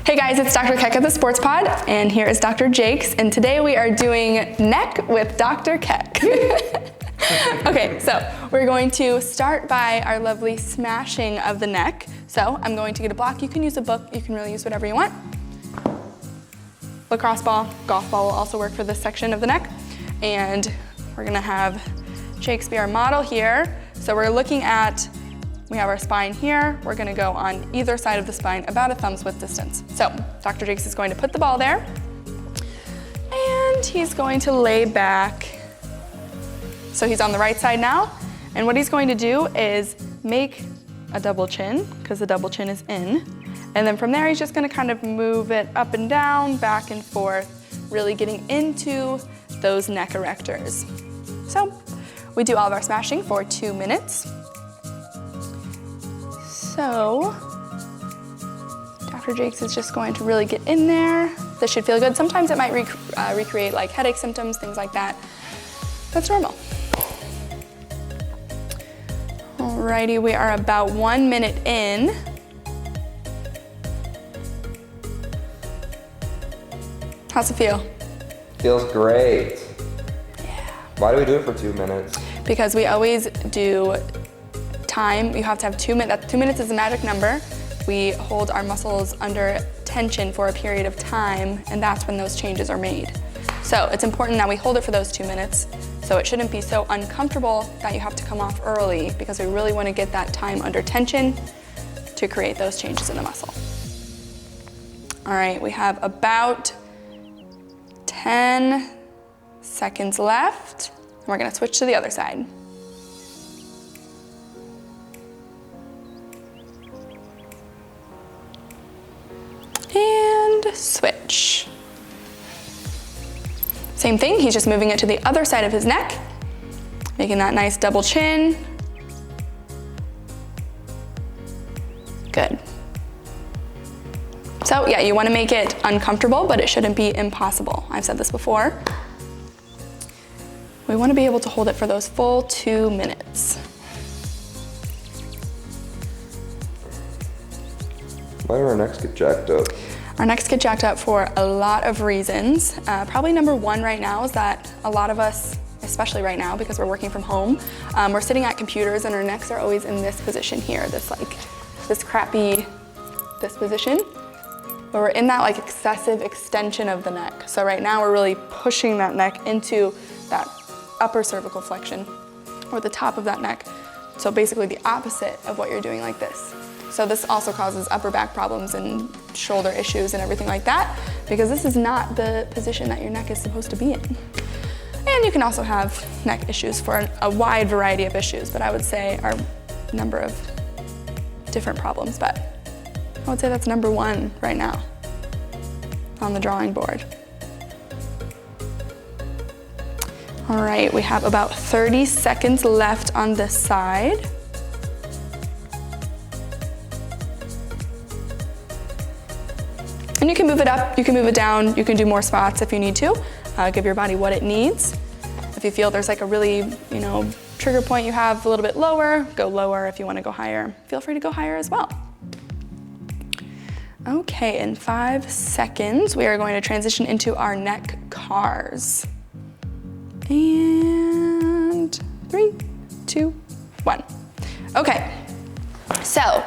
Hey guys, it's Dr. Keck at the Sports Pod, and here is Dr. Jakes, and today we are doing neck with Dr. Keck. Okay, so we're going to start by our lovely smashing of the neck. So I'm going to get a block. You can use a book, you can really use whatever you want. Lacrosse ball, golf ball will also work for this section of the neck. And we're gonna have Jakes be our model here. So we're looking at, we have our spine here. We're gonna go on either side of the spine about a thumb's width distance. So Dr. Jakes is going to put the ball there, and he's going to lay back. So he's on the right side now, and what he's going to do is make a double chin, because the double chin is in, and then from there he's just gonna kind of move it up and down, back and forth, really getting into those neck erectors. So we do all of our smashing for 2 minutes. So Dr. Jakes is just going to really get in there. This should feel good. Sometimes it might recreate like headache symptoms, things like that. That's normal. Alrighty, we are about 1 minute in. How's it feel? Feels great. Yeah. Why do we do it for 2 minutes? Because we always do time. You have to have 2 minutes. 2 minutes is a magic number. We hold our muscles under tension for a period of time, and that's when those changes are made. So it's important that we hold it for those 2 minutes. So it shouldn't be so uncomfortable that you have to come off early, because we really want to get that time under tension to create those changes in the muscle. All right, we have about 10 seconds left. We're gonna switch to the other side. And switch. Same thing, he's just moving it to the other side of his neck, making that nice double chin. Good. So yeah, you want to make it uncomfortable, but it shouldn't be impossible. I've said this before. We want to be able to hold it for those full 2 minutes. Why do our necks get jacked up? Our necks get jacked up for a lot of reasons. Probably number one right now is that a lot of us, especially right now because we're working from home, we're sitting at computers and our necks are always in this position here, this crappy position, where we're in that like excessive extension of the neck. So right now we're really pushing that neck into that upper cervical flexion, or the top of that neck. So basically the opposite of what you're doing like this. So this also causes upper back problems and shoulder issues and everything like that, because this is not the position that your neck is supposed to be in. And you can also have neck issues for a wide variety of issues, but I would say are a number of different problems, but I would say that's number one right now on the drawing board. All right, we have about 30 seconds left on this side. And you can move it up, you can move it down, you can do more spots if you need to. Give your body what it needs. If you feel there's like a really, trigger point you have a little bit lower, go lower. If you want to go higher, feel free to go higher as well. Okay, in 5 seconds, we are going to transition into our neck cars. And 3, 2, 1. Okay, so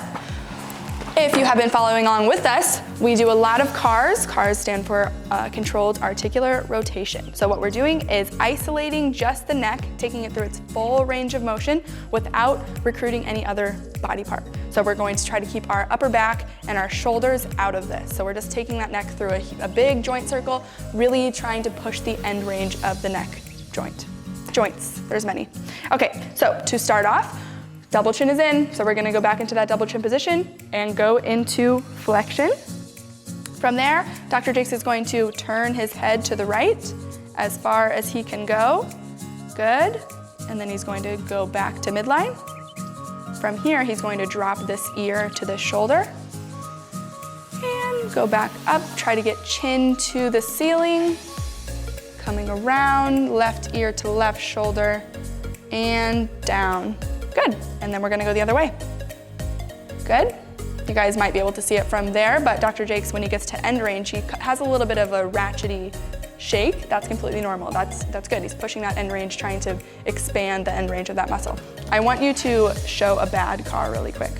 if you have been following along with us, we do a lot of CARs. CARs stand for controlled articular rotation. So what we're doing is isolating just the neck, taking it through its full range of motion without recruiting any other body part. So we're going to try to keep our upper back and our shoulders out of this. So we're just taking that neck through a big joint circle, really trying to push the end range of the neck joints, there's many. Okay, so to start off, double chin is in, so we're gonna go back into that double chin position and go into flexion. From there, Dr. Jakes is going to turn his head to the right as far as he can go. Good. And then he's going to go back to midline. From here, he's going to drop this ear to the shoulder and go back up, try to get chin to the ceiling. Coming around, left ear to left shoulder, and down. Good, and then we're gonna go the other way. Good, You guys might be able to see it from there, but Dr. Jakes, when he gets to end range, he has a little bit of a ratchety shake. That's completely normal. That's good. He's pushing that end range, trying to expand the end range of that muscle. I want you to show a bad car really quick.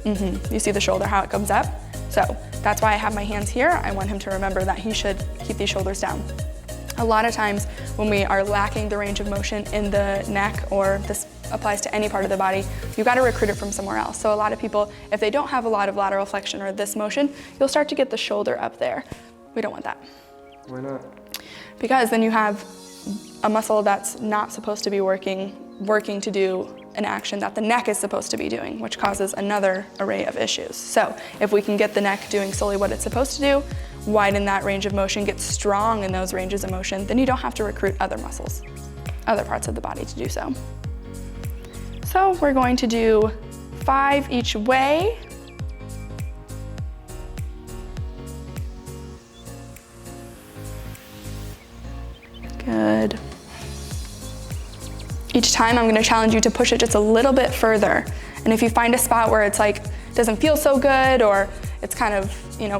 You see the shoulder, how it comes up? So that's why I have my hands here. I want him to remember that he should keep these shoulders down. A lot of times when we are lacking the range of motion in the neck, or this applies to any part of the body, you got to recruit it from somewhere else. So a lot of people, if they don't have a lot of lateral flexion or this motion, you'll start to get the shoulder up there. We don't want that. Why not? Because then you have a muscle that's not supposed to be working to do an action that the neck is supposed to be doing, which causes another array of issues. So if we can get the neck doing solely what it's supposed to do, widen that range of motion, get strong in those ranges of motion, then you don't have to recruit other muscles, other parts of the body to do so. So we're going to do 5 each way. Good. Each time I'm gonna challenge you to push it just a little bit further. And if you find a spot where it's like, doesn't feel so good, or it's kind of,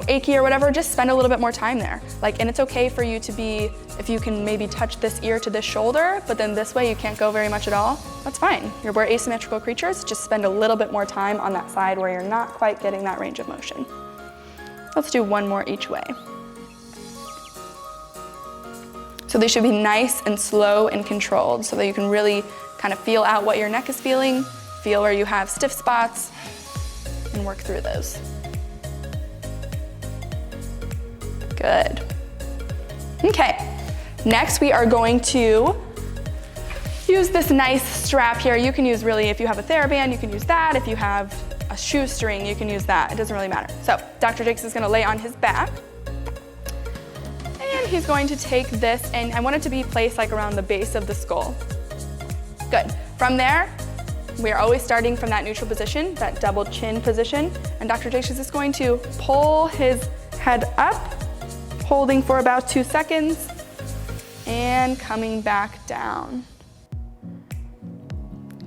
achy or whatever, just spend a little bit more time there. And it's okay for you to be, if you can maybe touch this ear to this shoulder, but then this way you can't go very much at all, that's fine. We're asymmetrical creatures, just spend a little bit more time on that side where you're not quite getting that range of motion. Let's do 1 more each way. So they should be nice and slow and controlled so that you can really kind of feel out what your neck is feeling, feel where you have stiff spots, and work through those. Good. Okay, next we are going to use this nice strap here. You can use really, if you have a TheraBand, you can use that. If you have a shoestring, you can use that. It doesn't really matter. So Dr. Jakes is gonna lay on his back. And he's going to take this, and I want it to be placed like around the base of the skull. Good. From there, we are always starting from that neutral position, that double chin position. And Dr. Jakes is going to pull his head up, holding for about 2 seconds, and coming back down.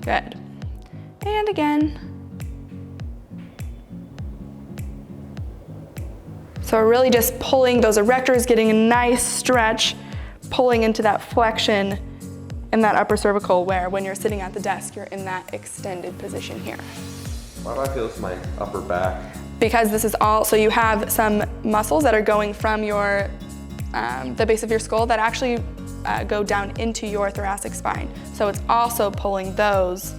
Good. And again. So we're really just pulling those erectors, getting a nice stretch, pulling into that flexion in that upper cervical, where when you're sitting at the desk, you're in that extended position here. Why do I feel it's my upper back? Because this is all, so you have some muscles that are going from your, the base of your skull that actually go down into your thoracic spine. So it's also pulling those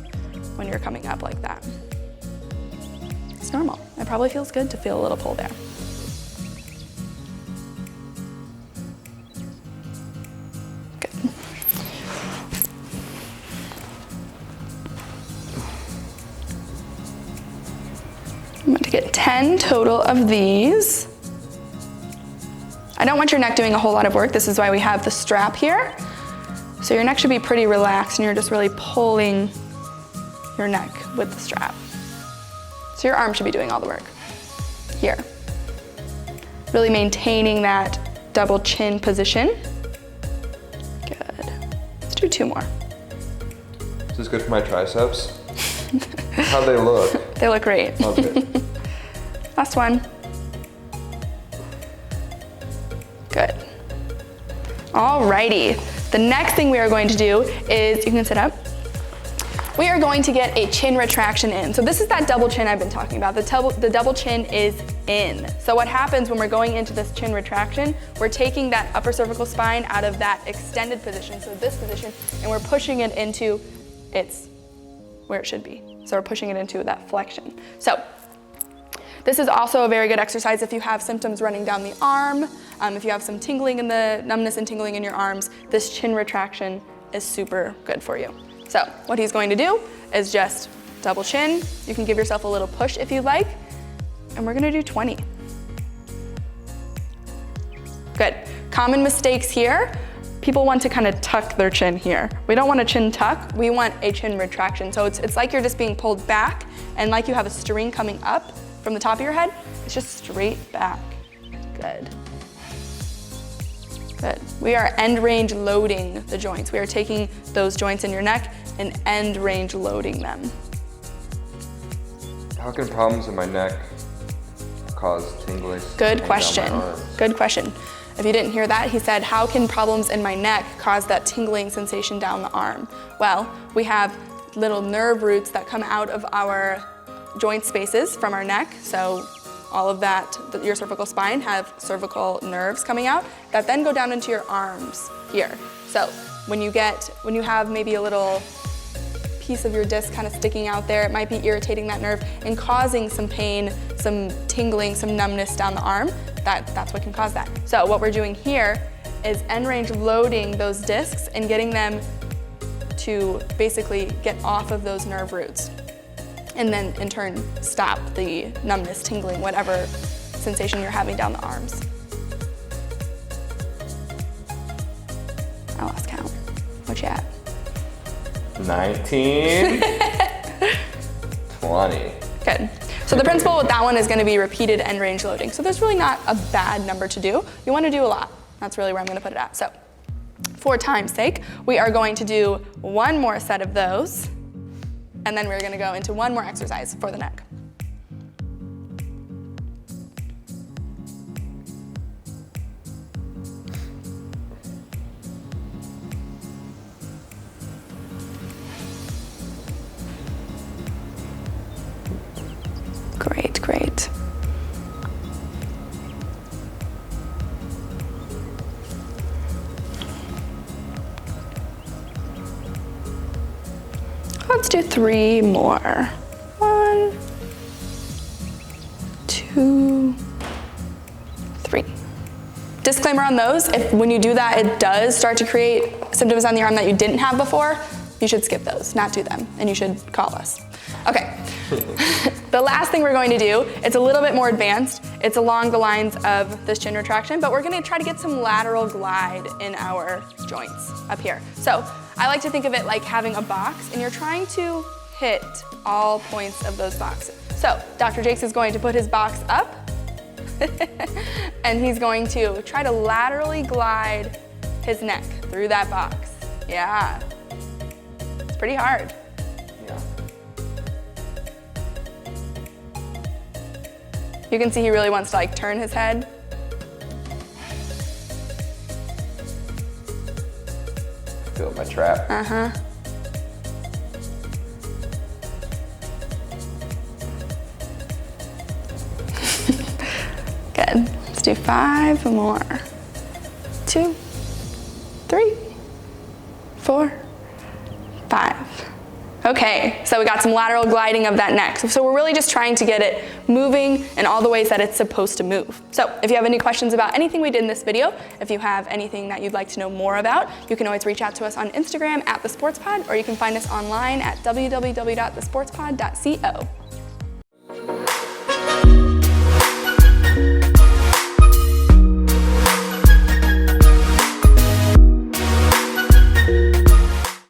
when you're coming up like that. It's normal. It probably feels good to feel a little pull there. I'm going to get 10 total of these. I don't want your neck doing a whole lot of work. This is why we have the strap here. So your neck should be pretty relaxed, and you're just really pulling your neck with the strap. So your arm should be doing all the work here. Really maintaining that double chin position. Good. Let's do 2 more. Is this good for my triceps? How'd they look? They look great. Okay. Last one. Good. Alrighty. The next thing we are going to do is, you can sit up. We are going to get a chin retraction in. So this is that double chin I've been talking about. The double chin is in. So what happens when we're going into this chin retraction, we're taking that upper cervical spine out of that extended position, so this position, and we're pushing it into its where it should be. So we're pushing it into that flexion. So this is also a very good exercise if you have symptoms running down the arm, if you have some tingling in the numbness and tingling in your arms, this chin retraction is super good for you. So what he's going to do is just double chin. You can give yourself a little push if you like, and we're gonna do 20. Good. Common mistakes here. People want to kind of tuck their chin here. We don't want a chin tuck, we want a chin retraction. So it's like you're just being pulled back, and like you have a string coming up from the top of your head, it's just straight back. Good. Good. We are end range loading the joints. We are taking those joints in your neck and end range loading them. How can problems in my neck cause tingling? Good question. Good question. If you didn't hear that, he said, how can problems in my neck cause that tingling sensation down the arm? Well, we have little nerve roots that come out of our joint spaces from our neck. So all of that, your cervical spine have cervical nerves coming out that then go down into your arms here. So when you have maybe a little piece of your disc kind of sticking out there, it might be irritating that nerve and causing some pain, some tingling, some numbness down the arm. That's what can cause that. So what we're doing here is end range loading those discs and getting them to basically get off of those nerve roots. And then in turn, stop the numbness, tingling, whatever sensation you're having down the arms. I lost count. What you at? 19, 20. Good. So the principle with that one is gonna be repeated end range loading. So there's really not a bad number to do. You wanna do a lot. That's really where I'm gonna put it at. So for time's sake, we are going to do one more set of those, and then we're gonna go into one more exercise for the neck. Great, great. Let's do 3 more. 1, 2, 3. Disclaimer on those, if when you do that, it does start to create symptoms on the arm that you didn't have before, you should skip those, not do them, and you should call us. Okay. The last thing we're going to do, it's a little bit more advanced. It's along the lines of this chin retraction, but we're gonna try to get some lateral glide in our joints up here. So I like to think of it like having a box, and you're trying to hit all points of those boxes. So Dr. Jakes is going to put his box up, and he's going to try to laterally glide his neck through that box. Yeah, it's pretty hard. You can see he really wants to like turn his head. Feel my trap. Uh-huh. Good. Let's do 5 more. 2, 3, 4, 5. Okay, so we got some lateral gliding of that neck. So we're really just trying to get it moving in all the ways that it's supposed to move. So if you have any questions about anything we did in this video, if you have anything that you'd like to know more about, you can always reach out to us on Instagram @thesportspod, or you can find us online at www.thesportspod.co.